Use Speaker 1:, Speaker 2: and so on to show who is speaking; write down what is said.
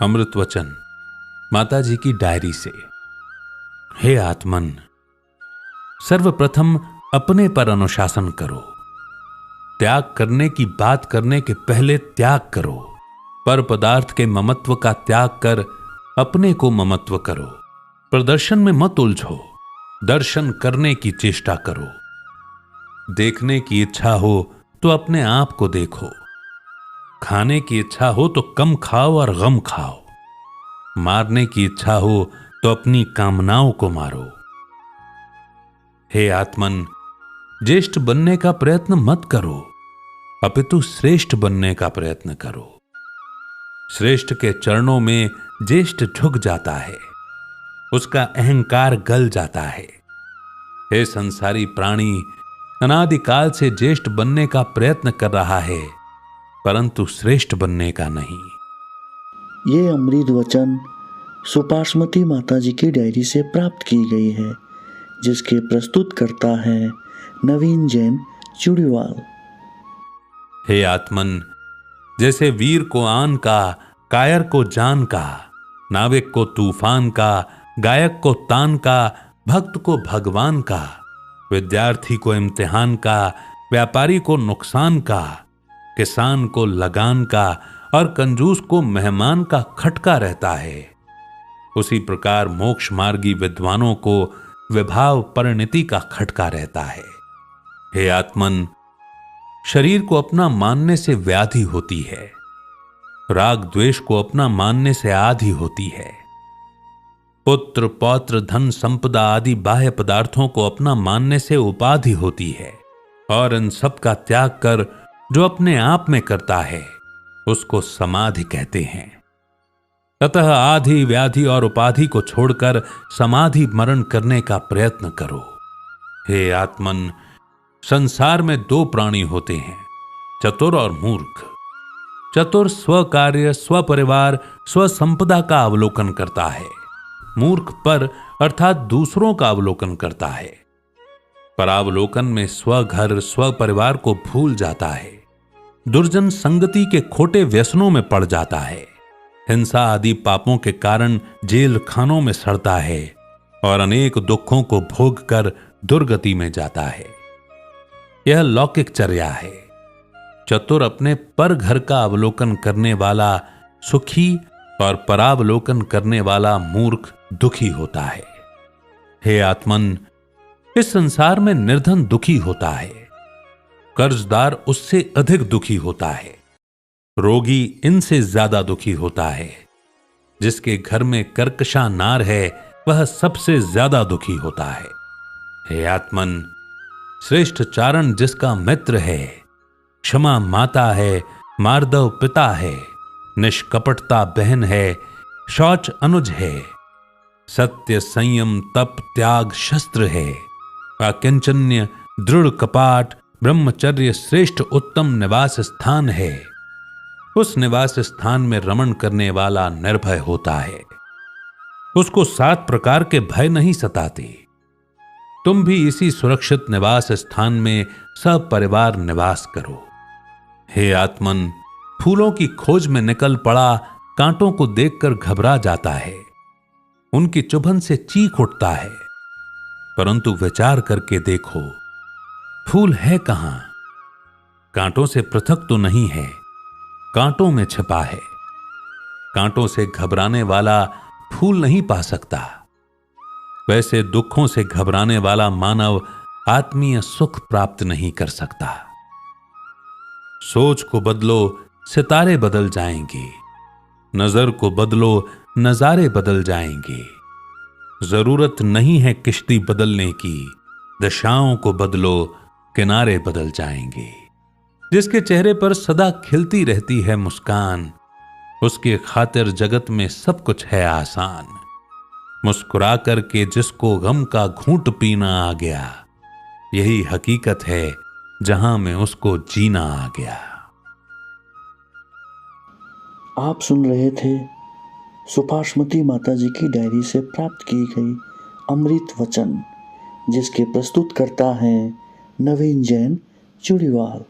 Speaker 1: अमृत वचन माता जी की डायरी से। हे आत्मन, सर्वप्रथम अपने पर अनुशासन करो। त्याग करने की बात करने के पहले त्याग करो। पर पदार्थ के ममत्व का त्याग कर अपने को ममत्व करो। प्रदर्शन में मत उलझो, दर्शन करने की चेष्टा करो। देखने की इच्छा हो तो अपने आप को देखो। खाने की इच्छा हो तो कम खाओ और गम खाओ। मारने की इच्छा हो तो अपनी कामनाओं को मारो। हे आत्मन, ज्येष्ठ बनने का प्रयत्न मत करो, अपितु श्रेष्ठ बनने का प्रयत्न करो। श्रेष्ठ के चरणों में ज्येष्ठ झुक जाता है, उसका अहंकार गल जाता है। हे संसारी प्राणी, अनादिकाल से ज्येष्ठ बनने का प्रयत्न कर रहा है, परंतु श्रेष्ठ बनने का नहीं।
Speaker 2: ये अमृत वचन सुपार्श्वती माता जी की डायरी से प्राप्त की गई है, जिसके प्रस्तुत करता है नवीन जैन चुड़ीवाल।
Speaker 1: हे आत्मन, जैसे वीर को आन का, कायर को जान का, नाविक को तूफान का, गायक को तान का, भक्त को भगवान का, विद्यार्थी को इम्तिहान का, व्यापारी को नुकसान का, किसान को लगान का और कंजूस को मेहमान का खटका रहता है, उसी प्रकार मोक्ष मार्गी विद्वानों को विभाव परिणति का खटका रहता है। हे आत्मन, शरीर को अपना मानने से व्याधि होती है, राग द्वेष को अपना मानने से आधि होती है, पुत्र पौत्र धन संपदा आदि बाह्य पदार्थों को अपना मानने से उपाधि होती है, और इन सब का त्याग कर जो अपने आप में करता है उसको समाधि कहते हैं। अतः आधि व्याधि और उपाधि को छोड़कर समाधि मरण करने का प्रयत्न करो। हे आत्मन, संसार में दो प्राणी होते हैं, चतुर और मूर्ख। चतुर स्व कार्य, स्व परिवार, स्व संपदा का अवलोकन करता है। मूर्ख पर अर्थात दूसरों का अवलोकन करता है। परावलोकन में स्व घर स्व परिवार को भूल जाता है। दुर्जन संगति के खोटे व्यसनों में पड़ जाता है। हिंसा आदि पापों के कारण जेल खानों में सड़ता है और अनेक दुखों को भोग कर दुर्गति में जाता है। यह लौकिक चर्या है। चतुर अपने पर घर का अवलोकन करने वाला सुखी और परावलोकन करने वाला मूर्ख दुखी होता है। हे आत्मन, इस संसार में निर्धन दुखी होता है, कर्जदार उससे अधिक दुखी होता है, रोगी इनसे ज्यादा दुखी होता है, जिसके घर में कर्कशा नार है वह सबसे ज्यादा दुखी होता है। हे आत्मन, श्रेष्ठ चारण जिसका मित्र है, क्षमा माता है, मार्दव पिता है, निष्कपटता बहन है, शौच अनुज है, सत्य संयम तप त्याग शस्त्र है, अकिंचन्य दृढ़ कपाट ब्रह्मचर्य श्रेष्ठ उत्तम निवास स्थान है, उस निवास स्थान में रमण करने वाला निर्भय होता है। उसको 7 प्रकार के भय नहीं सताते। तुम भी इसी सुरक्षित निवास स्थान में सब परिवार निवास करो। हे आत्मन, फूलों की खोज में निकल पड़ा कांटों को देखकर घबरा जाता है, उनकी चुभन से चीख उठता है, परंतु विचार करके देखो फूल है कहां? कांटों से पृथक तो नहीं है, कांटों में छिपा है। कांटों से घबराने वाला फूल नहीं पा सकता। वैसे दुखों से घबराने वाला मानव आत्मीय सुख प्राप्त नहीं कर सकता। सोच को बदलो, सितारे बदल जाएंगे। नजर को बदलो, नजारे बदल जाएंगे। जरूरत नहीं है किश्ती बदलने की, दिशाओं को बदलो, किनारे बदल जाएंगे। जिसके चेहरे पर सदा खिलती रहती है मुस्कान, उसके खातिर जगत में सब कुछ है आसान। मुस्कुरा करके जिसको गम का घूंट पीना आ गया, यही हकीकत है जहां में उसको जीना आ गया।
Speaker 2: आप सुन रहे थे सुपार्श्वती माता जी की डायरी से प्राप्त की गई अमृत वचन, जिसके प्रस्तुत करता है नवीन जैन चुड़ीवाल।